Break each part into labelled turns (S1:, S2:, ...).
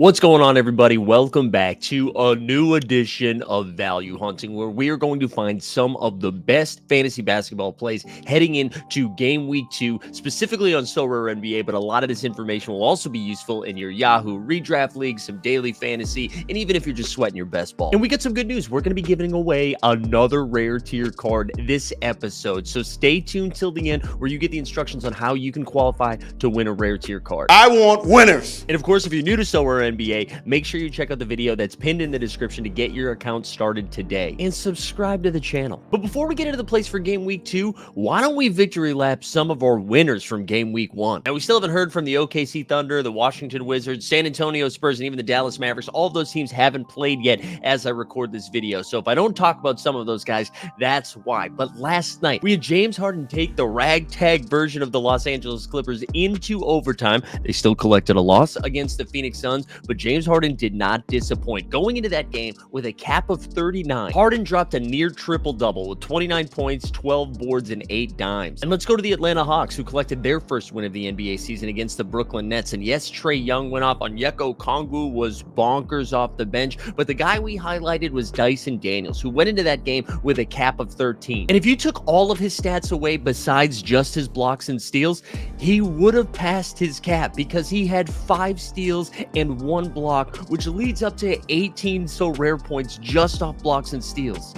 S1: What's going on, everybody? Welcome back to a new edition of Value Hunting, where we are going to find some of the best fantasy basketball plays heading into game week 2, specifically on Sorare NBA, but a lot of this information will also be useful in your Yahoo redraft league, some daily fantasy, and even if you're just sweating your best ball. And we got some good news. We're going to be giving away another rare tier card this episode, so stay tuned till the end where you get the instructions on how you can qualify to win a rare tier card.
S2: I want winners.
S1: And of course, if you're new to Sorare NBA, make sure you check out the video that's pinned in the description to get your account started today and subscribe to the channel. But before we get into the plays for game week 2, why don't we victory lap some of our winners from game week 1? Now, we still haven't heard from the OKC Thunder, the Washington Wizards, San Antonio Spurs, and even the Dallas Mavericks. All of those teams haven't played yet as I record this video. So if I don't talk about some of those guys, that's why. But last night, we had James Harden take the ragtag version of the Los Angeles Clippers into overtime. They still collected a loss against the Phoenix Suns, but James Harden did not disappoint. Going into that game with a cap of 39, Harden dropped a near triple-double with 29 points, 12 boards, and 8 dimes. And let's go to the Atlanta Hawks, who collected their first win of the NBA season against the Brooklyn Nets. And yes, Trae Young went off. Onyeka Okongwu was bonkers off the bench, but the guy we highlighted was Dyson Daniels, who went into that game with a cap of 13. And if you took all of his stats away besides just his blocks and steals, he would have passed his cap because he had 5 steals and 1 block, which leads up to 18 Sorare points just off blocks and steals.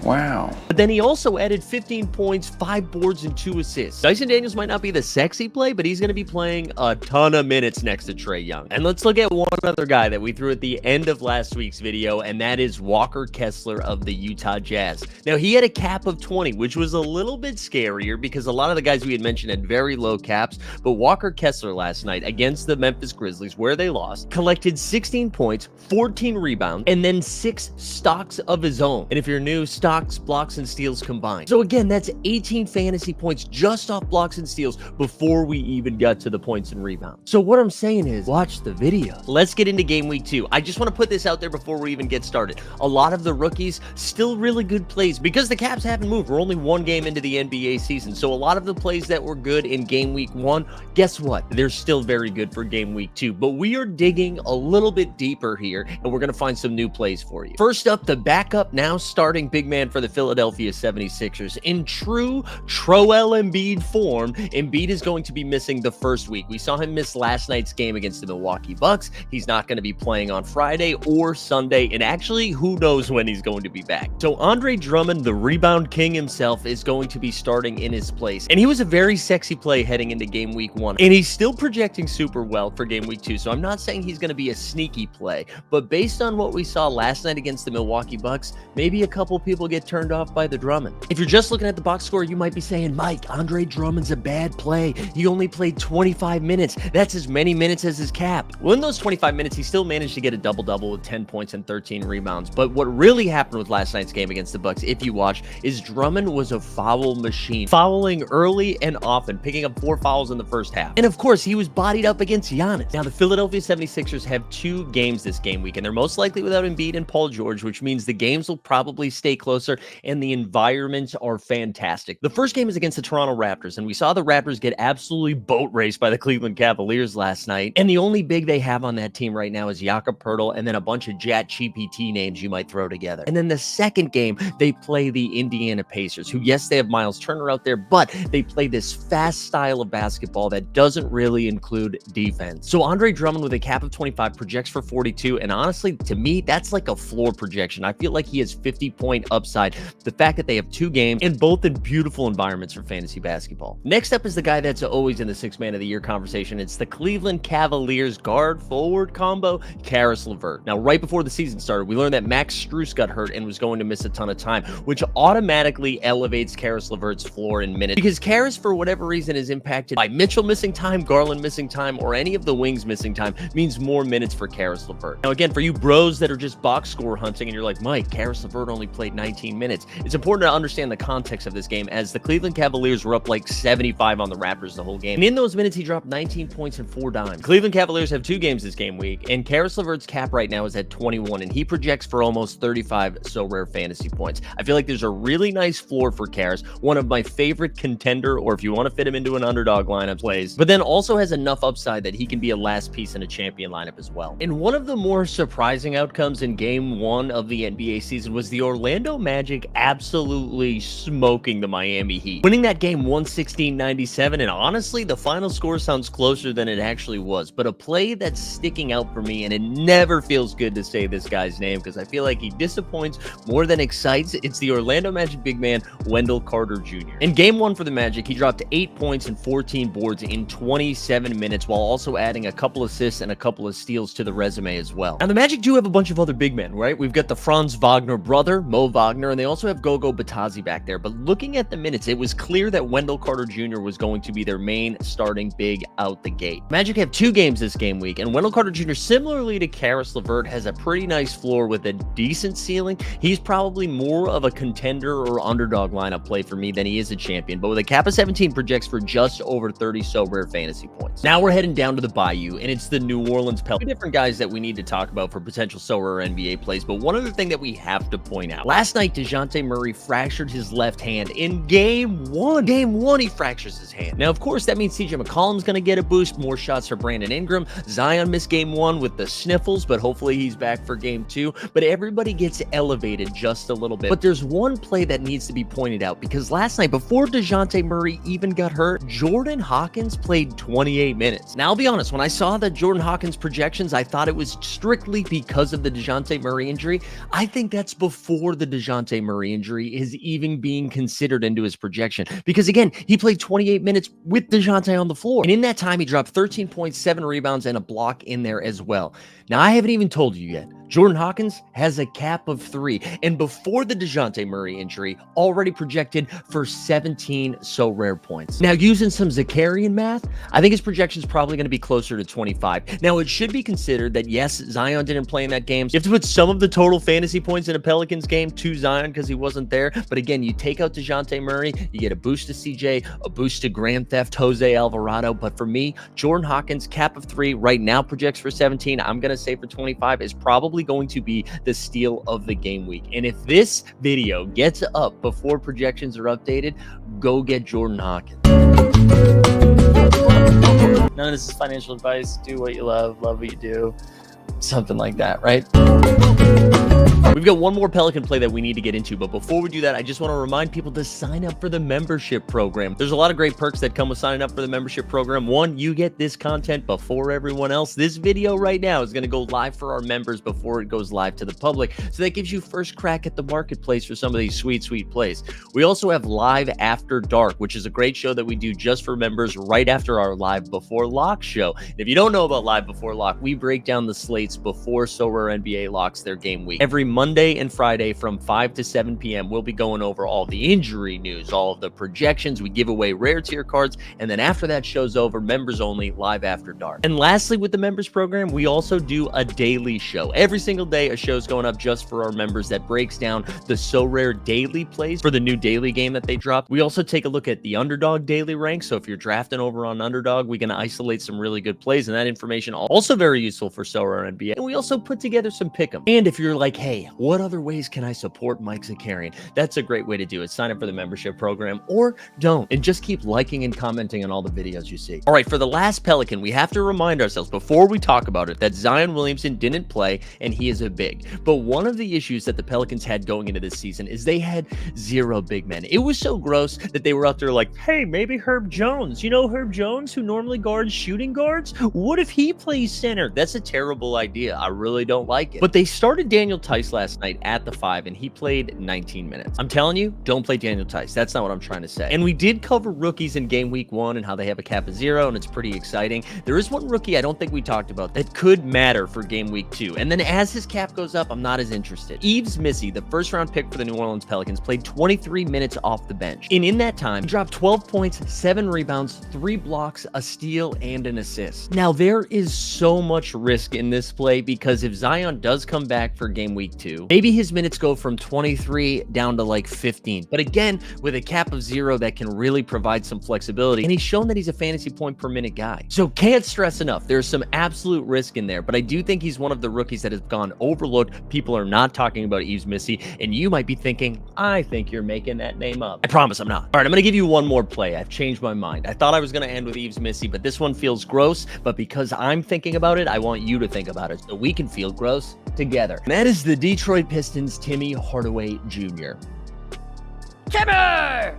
S2: Wow.
S1: But then he also added 15 points, 5 boards, and 2 assists. Dyson Daniels might not be the sexy play, but he's going to be playing a ton of minutes next to Trae Young. And let's look at one other guy that we threw at the end of last week's video, and that is Walker Kessler of the Utah Jazz. Now, he had a cap of 20, which was a little bit scarier because a lot of the guys we had mentioned had very low caps, but Walker Kessler last night against the Memphis Grizzlies, where they lost, collected 16 points, 14 rebounds, and then 6 stocks of his own. And if you're new, stocks, blocks, and steals combined. So again, that's 18 fantasy points just off blocks and steals before we even got to the points and rebounds. So what I'm saying is, watch the video. Let's get into game week 2. I just want to put this out there before we even get started. A lot of the rookies, still really good plays because the caps haven't moved. We're only 1 game into the NBA season. So a lot of the plays that were good in game week 1, guess what? They're still very good for game week 2. But we are digging a little bit deeper here, and we're going to find some new plays for you. First up, the backup, now starting big man for the Philadelphia 76ers. In true Joel Embiid form, Embiid is going to be missing the first week. We saw him miss last night's game against the Milwaukee Bucks. He's not going to be playing on Friday or Sunday, and actually, who knows when he's going to be back. So Andre Drummond, the rebound king himself, is going to be starting in his place, and he was a very sexy play heading into game week 1, and he's still projecting super well for game week 2, so I'm not saying he's going to be a sneaky play, but based on what we saw last night against the Milwaukee Bucks, maybe a couple people get turned off by the Drummond. If you're just looking at the box score, you might be saying, Mike, Andre Drummond's a bad play. He only played 25 minutes. That's as many minutes as his cap. Well, in those 25 minutes, he still managed to get a double-double with 10 points and 13 rebounds. But what really happened with last night's game against the Bucks, if you watch, is Drummond was a foul machine, fouling early and often, picking up 4 fouls in the first half. And of course, he was bodied up against Giannis. Now, the Philadelphia 76ers have 2 games this game week, and they're most likely without Embiid and Paul George, which means the games will probably stay closer, and the environments are fantastic. The first game is against the Toronto Raptors, and we saw the Raptors get absolutely boat raced by the Cleveland Cavaliers last night, and the only big they have on that team right now is Jakob Poeltl, and then a bunch of Chat GPT names you might throw together. And then the second game, they play the Indiana Pacers, who, yes, they have Miles Turner out there, but they play this fast style of basketball that doesn't really include defense. So Andre Drummond with a cap of 25 projects for 42, and honestly, to me, that's like a floor projection. I feel like he has 50-point upside. The fact that they have 2 games and both in beautiful environments for fantasy basketball. Next up is the guy that's always in the 6th man of the year conversation. It's the Cleveland Cavaliers guard forward combo, Caris LeVert. Now, right before the season started, we learned that Max Strus got hurt and was going to miss a ton of time, which automatically elevates Caris LeVert's floor in minutes because Caris, for whatever reason, is impacted by Mitchell missing time, Garland missing time, or any of the wings missing time means more minutes for Caris LeVert. Now, again, for you bros that are just box score hunting and you're like, Mike, Caris LeVert only played 19 minutes. It's important to understand the context of this game, as the Cleveland Cavaliers were up like 75 on the Raptors the whole game. And in those minutes, he dropped 19 points and 4 dimes. Cleveland Cavaliers have 2 games this game week, and Caris LeVert's cap right now is at 21, and he projects for almost 35 Sorare fantasy points. I feel like there's a really nice floor for Caris, one of my favorite contender, or if you want to fit him into an underdog lineup plays, but then also has enough upside that he can be a last piece in a championship champion lineup as well. And one of the more surprising outcomes in game 1 of the NBA season was the Orlando Magic absolutely smoking the Miami Heat, winning that game 116-97. And honestly, the final score sounds closer than it actually was, but a play that's sticking out for me, and it never feels good to say this guy's name because I feel like he disappoints more than excites. It's the Orlando Magic big man, Wendell Jr. In game 1 for the Magic, he dropped 8 points and 14 boards in 27 minutes while also adding a couple assists and a couple of steals to the resume as well. Now, the Magic do have a bunch of other big men, right? We've got the Franz Wagner brother, Mo Wagner, and they also have Gogo Batadze back there. But looking at the minutes, it was clear that Wendell Carter Jr. was going to be their main starting big out the gate. Magic have 2 games this game week, and Wendell Carter Jr., similarly to Caris LeVert, has a pretty nice floor with a decent ceiling. He's probably more of a contender or underdog lineup play for me than he is a champion, but with a cap of 17, projects for just over 30 rare fantasy points. Now we're heading down to the Bayou, and it's the New Orleans Pelicans. 2 different guys that we need to talk about for potential rare NBA plays, but one other thing that we have to point out. Last night, DeJounte Murray fractured his left hand in game 1. Game 1, he fractures his hand. Now, of course, that means CJ McCollum's going to get a boost, more shots for Brandon Ingram. Zion missed game 1 with the sniffles, but hopefully he's back for game 2. But everybody gets elevated just a little bit. But there's one play that needs to be pointed out, because last night, before DeJounte Murray even got hurt, Jordan Hawkins played 28 minutes. Now, I'll be honest, when I saw the Jordan Hawkins projections, I thought it was strictly because of the DeJounte Murray injury. I think that's before the DeJounte Murray injury is even being considered into his projection, because again, he played 28 minutes with DeJounte on the floor. And in that time, he dropped 13 points, 7 rebounds, and a block in there as well. Now, I haven't even told you yet. Jordan Hawkins has a cap of 3, and before the DeJounte Murray injury, already projected for 17 rare points. Now, using some Zakarian math, I think his projection is probably going to be closer to 25. Now, it should be considered that, yes, Zion didn't play in that game. You have to put some of the total fantasy points in a Pelicans game to Zion because he wasn't there. But again, you take out DeJounte Murray, you get a boost to CJ, a boost to Grand Theft Jose Alvarado. But for me, Jordan Hawkins, cap of 3, right now projects for 17. I'm going to say for 25 is probably going to be the steal of the game week. And if this video gets up before projections are updated, go get Jordan Hawkins.
S3: None of this is financial advice. Do what you love what you do. Something like that, right?
S1: We've got one more Pelican play that we need to get into, but before we do that, I just want to remind people to sign up for the membership program. There's a lot of great perks that come with signing up for the membership program. One, you get this content before everyone else. This video right now is going to go live for our members before it goes live to the public, so that gives you first crack at the marketplace for some of these sweet plays. We also have Live After Dark, which is a great show that we do just for members right after our Live Before Lock show. And if you don't know about Live Before Lock, we break down the slates before Sorare NBA locks their game week. Every Monday and Friday from 5 to 7 p.m. we'll be going over all the injury news, all of the projections. We give away rare tier cards, and then after that show's over, members only, Live After Dark. And lastly, with the members program, we also do a daily show. Every single day, a show's going up just for our members that breaks down the Sorare daily plays for the new daily game that they dropped. We also take a look at the Underdog daily rank, so if you're drafting over on Underdog, we can isolate some really good plays, and that information also very useful for Sorare NBA. And we also put together some pick'em. And if you're like, hey, what other ways can I support Mike Zakarian? That's a great way to do it. Sign up for the membership program, or don't, and just keep liking and commenting on all the videos you see. All right, for the last Pelican, we have to remind ourselves before we talk about it that Zion Williamson didn't play, and he is a big. But one of the issues that the Pelicans had going into this season is they had 0 big men. It was so gross that they were out there like, hey, maybe Herb Jones. You know Herb Jones, who normally guards shooting guards? What if he plays center? That's a terrible idea. I really don't like it. But they started Daniel Tice last night at the 5, and he played 19 minutes. I'm telling you, don't play Daniel Tice. That's not what I'm trying to say. And we did cover rookies in game week 1 and how they have a cap of 0, and it's pretty exciting. There is one rookie I don't think we talked about that could matter for game week 2. And then as his cap goes up, I'm not as interested. Yves Missi, the first round pick for the New Orleans Pelicans, played 23 minutes off the bench. And in that time, he dropped 12 points, 7 rebounds, 3 blocks, a steal, and an assist. Now, there is so much risk in this play because if Zion does come back for game week 2, maybe his minutes go from 23 down to like 15. But again, with a cap of 0, that can really provide some flexibility. And he's shown that he's a fantasy point per minute guy. So can't stress enough. There's some absolute risk in there, but I do think he's one of the rookies that has gone overlooked. People are not talking about Yves Missi, and you might be thinking, I think you're making that name up. I promise I'm not. All right, I'm going to give you one more play. I've changed my mind. I thought I was going to end with Yves Missi, but this one feels gross. But because I'm thinking about it, I want you to think about it so we can feel gross together. And that is the Detroit Pistons' Timmy Hardaway Jr.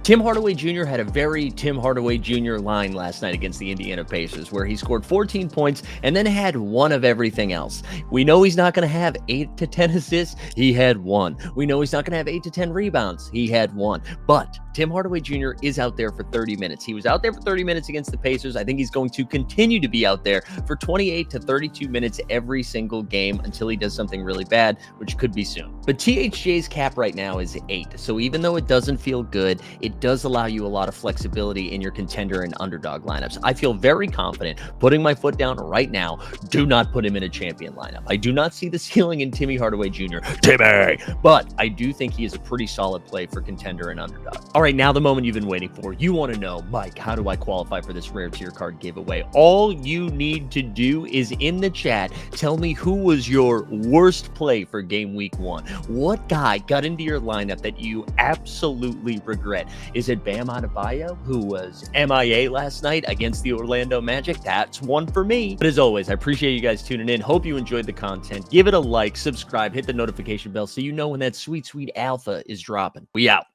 S1: Tim Hardaway Jr. had a very Tim Hardaway Jr. line last night against the Indiana Pacers where he scored 14 points and then had one of everything else. We know he's not going to have 8 to 10 assists. He had 1. We know he's not going to have 8 to 10 rebounds. He had 1. But Tim Hardaway Jr. is out there for 30 minutes. He was out there for 30 minutes against the Pacers. I think he's going to continue to be out there for 28 to 32 minutes every single game until he does something really bad, which could be soon. But THJ's cap right now is 8. So even though it doesn't feel good, it does allow you a lot of flexibility in your contender and underdog lineups. I feel very confident putting my foot down right now. Do not put him in a champion lineup. I do not see the ceiling in Timmy Hardaway Jr. Timmy! But I do think he is a pretty solid play for contender and underdog. All right, now the moment you've been waiting for. You want to know, Mike, how do I qualify for this rare tier card giveaway? All you need to do is in the chat, tell me who was your worst play for game week 1. What guy got into your lineup that you absolutely regret? Is it Bam Adebayo, who was MIA last night against the Orlando Magic? That's one for me. But as always, I appreciate you guys tuning in. Hope you enjoyed the content. Give it a like, subscribe, hit the notification bell so you know when that sweet, sweet alpha is dropping. We out.